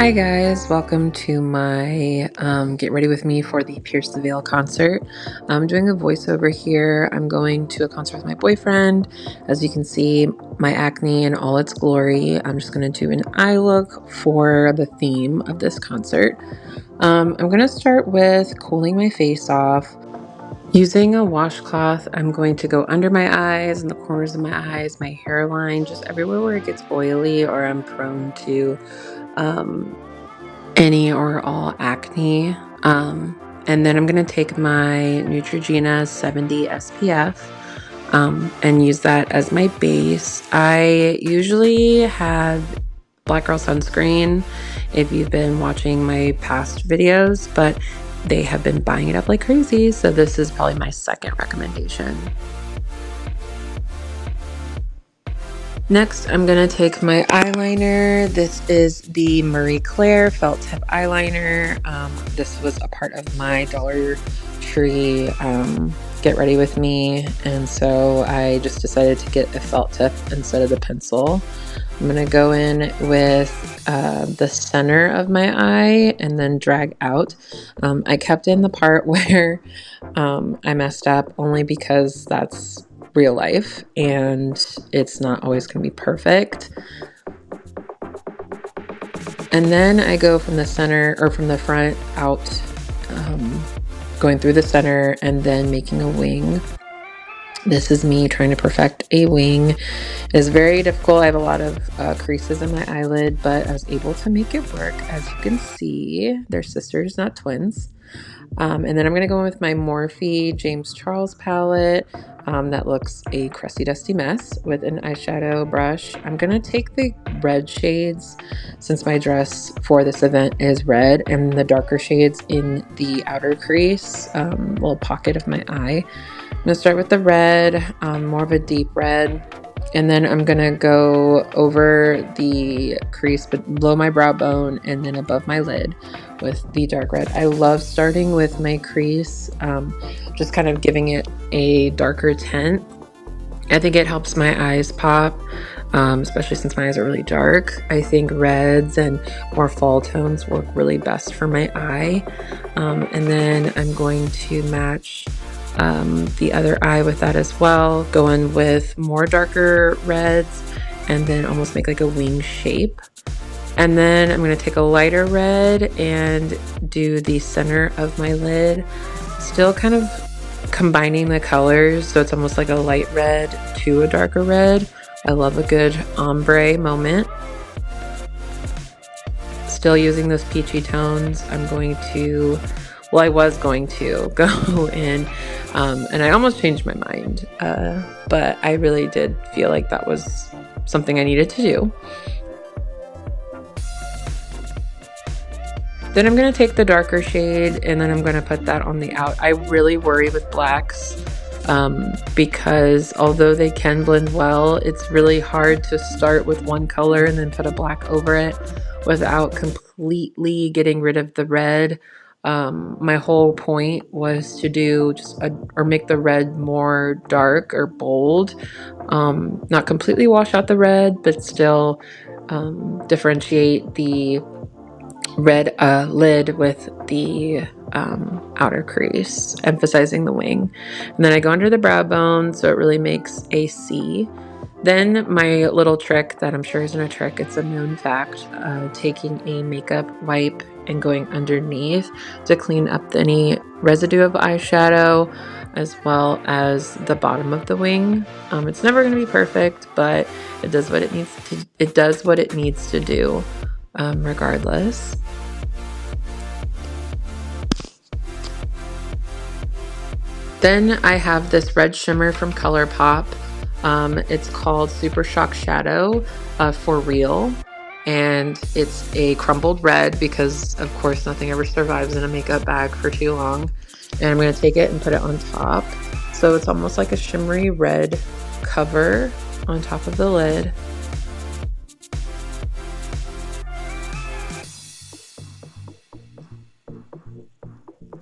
Hi guys, welcome to my Get Ready With Me for the Pierce the Veil concert. I'm doing a voiceover here. I'm going to a concert with my boyfriend. As you can see, my acne in all its glory. I'm just going to do an eye look for the theme of this concert. I'm going to start with cooling my face off. Using a washcloth, I'm going to go under my eyes, in the corners of my eyes, my hairline, just everywhere where it gets oily or I'm prone to any or all acne. And then I'm going to take my Neutrogena 70 SPF and use that as my base. I usually have Black Girl sunscreen if you've been watching my past videos, but they have been buying it up like crazy, so this is probably my second recommendation. Next, I'm going to take my eyeliner. This is the Marie Claire felt tip eyeliner. This was a part of my Dollar Tree Get Ready With Me, and so I just decided to get a felt tip instead of the pencil. I'm going to go in with the center of my eye and then drag out. I kept in the part where I messed up only because that's real life and it's not always going to be perfect. And then I go from the center or from the front out, going through the center and then making a wing. This is me trying to perfect a wing. It is very difficult. I have a lot of creases in my eyelid, but I was able to make it work. As you can see, they're sisters, not twins. And then I'm going to go in with my Morphe James Charles palette that looks a crusty dusty mess with an eyeshadow brush. I'm going to take the red shades since my dress for this event is red, and the darker shades in the outer crease, little pocket of my eye. I'm going to start with the red, more of a deep red. And then I'm going to go over the crease below my brow bone and then above my lid with the dark red. I love starting with my crease, just kind of giving it a darker tint. I think it helps my eyes pop, especially since my eyes are really dark. I think reds and more fall tones work really best for my eye. And then I'm going to match the other eye with that as well, go in with more darker reds and then almost make like a wing shape. And then I'm going to take a lighter red and do the center of my lid, still kind of combining the colors so it's almost like a light red to a darker red. I love a good ombre moment. Still using those peachy tones, I was going to go in, and I almost changed my mind, but I really did feel like that was something I needed to do. Then I'm going to take the darker shade and then I'm going to put that on the out. I really worry with blacks because although they can blend well, it's really hard to start with one color and then put a black over it without completely getting rid of the red. My whole point was to do or make the red more dark or bold, not completely wash out the red, but still differentiate the red lid with the outer crease, emphasizing the wing. And then I go under the brow bone so it really makes a C. Then my little trick that I'm sure isn't a trick, it's a known fact, taking a makeup wipe and going underneath to clean up any residue of eyeshadow as well as the bottom of the wing. It's never going to be perfect, but it does what it needs to do regardless. Then I have this red shimmer from ColourPop. It's called Super Shock Shadow for Real, and it's a crumbled red because of course nothing ever survives in a makeup bag for too long. And I'm going to take it and put it on top, so it's almost like a shimmery red cover on top of the lid.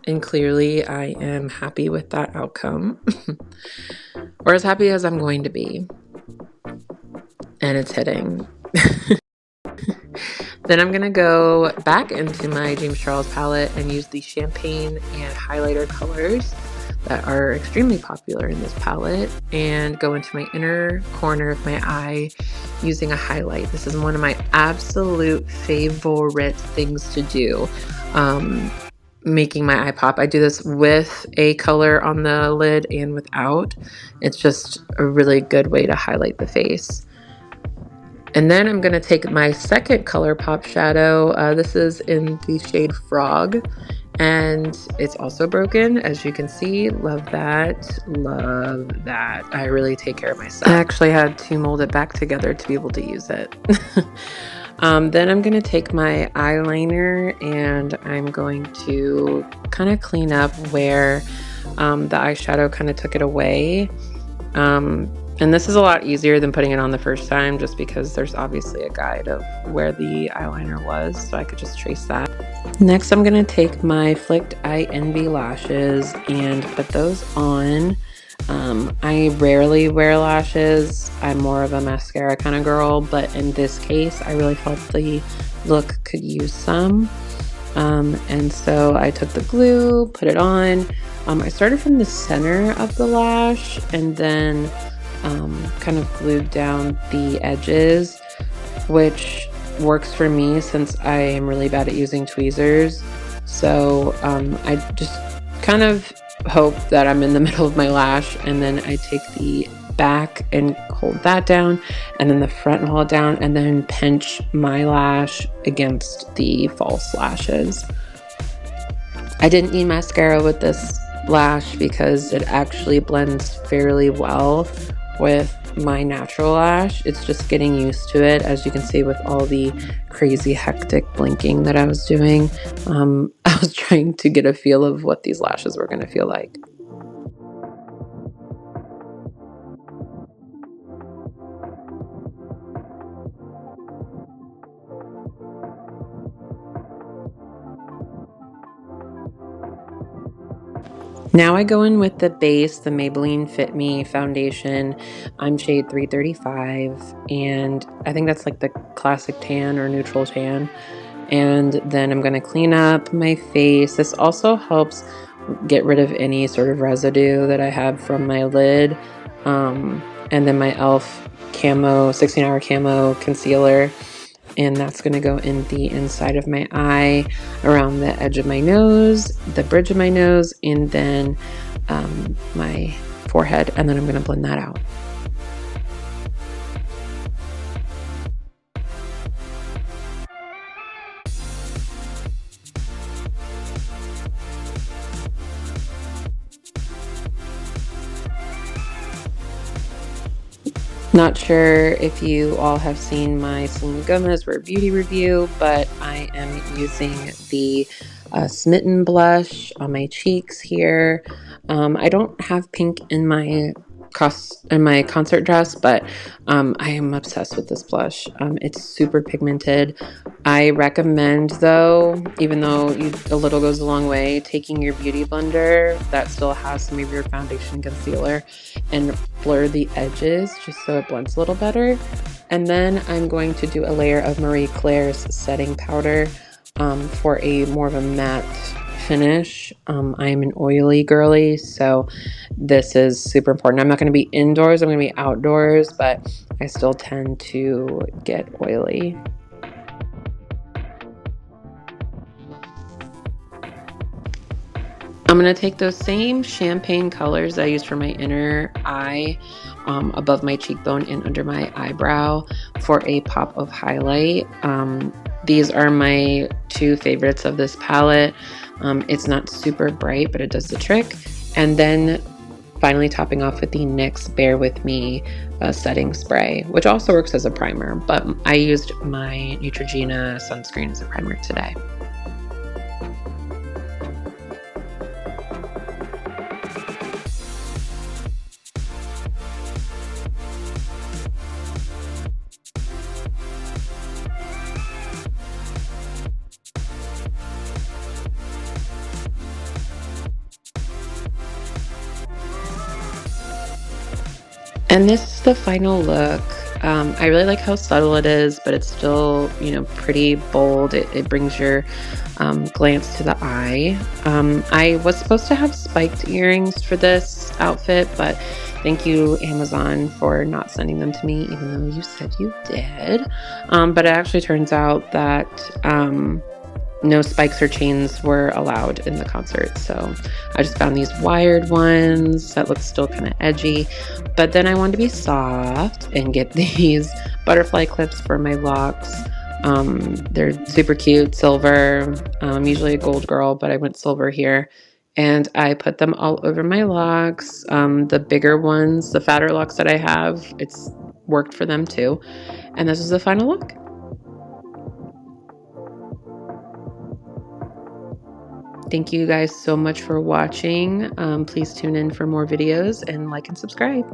And clearly I am happy with that outcome, or as happy as I'm going to be. And it's hitting. Then I'm going to go back into my James Charles palette and use the champagne and highlighter colors that are extremely popular in this palette and go into my inner corner of my eye using a highlight. This is one of my absolute favorite things to do, making my eye pop. I do this with a color on the lid and without. It's just a really good way to highlight the face. And then I'm going to take my second color pop shadow. This is in the shade Frog, and it's also broken, as you can see. Love that. Love that. I really take care of myself. I actually had to mold it back together to be able to use it. Then I'm going to take my eyeliner and I'm going to kind of clean up where the eyeshadow kind of took it away. And this is a lot easier than putting it on the first time, just because there's obviously a guide of where the eyeliner was, so I could just trace that. Next, I'm going to take my Flicked Eye Envy lashes and put those on. I rarely wear lashes. I'm more of a mascara kind of girl, but in this case, I really felt the look could use some. And so I took the glue, put it on. I started from the center of the lash and then kind of glued down the edges, which works for me since I am really bad at using tweezers. So I just kind of hope that I'm in the middle of my lash, and then I take the back and hold that down, and then the front and hold it down, and then pinch my lash against the false lashes. I didn't need mascara with this lash because it actually blends fairly well with my natural lash. It's just getting used to it, as you can see with all the crazy hectic blinking that I was doing. I was trying to get a feel of what these lashes were going to feel like. Now I go in with the base, the Maybelline Fit Me foundation. I'm shade 335, and I think that's like the classic tan or neutral tan. And then I'm going to clean up my face. This also helps get rid of any sort of residue that I have from my lid. And then my e.l.f. camo, 16-hour camo concealer. And that's going to go in the inside of my eye, around the edge of my nose, the bridge of my nose, and then my forehead. And then I'm going to blend that out. Not sure if you all have seen my Selena Gomez Rare Beauty review, but I am using the Smitten blush on my cheeks here. I don't have pink in my concert dress, but I am obsessed with this blush. It's super pigmented. I recommend, though, even though a little goes a long way, taking your beauty blender that still has some of your foundation concealer and blur the edges just so it blends a little better. And then I'm going to do a layer of Marie Claire's setting powder for a more of a matte finish. I'm an oily girly, so this is super important. I'm not going to be indoors, I'm going to be outdoors, but I still tend to get oily. I'm going to take those same champagne colors I used for my inner eye, above my cheekbone and under my eyebrow for a pop of highlight. These are my two favorites of this palette. It's not super bright, but it does the trick. And then finally topping off with the NYX Bear With Me setting spray, which also works as a primer, but I used my Neutrogena sunscreen as a primer today. And this the final look. I really like how subtle it is, but it's still, you know, pretty bold. It brings your glance to the eye. I was supposed to have spiked earrings for this outfit, but thank you, Amazon, for not sending them to me, even though you said you did. But it actually turns out that no spikes or chains were allowed in the concert. So I just found these wired ones that look still kind of edgy. But then I wanted to be soft and get these butterfly clips for my locks. They're super cute, silver. I'm usually a gold girl, but I went silver here. And I put them all over my locks. The bigger ones, the fatter locks that I have, it's worked for them too. And this is the final look. Thank you guys so much for watching. Please tune in for more videos and like and subscribe.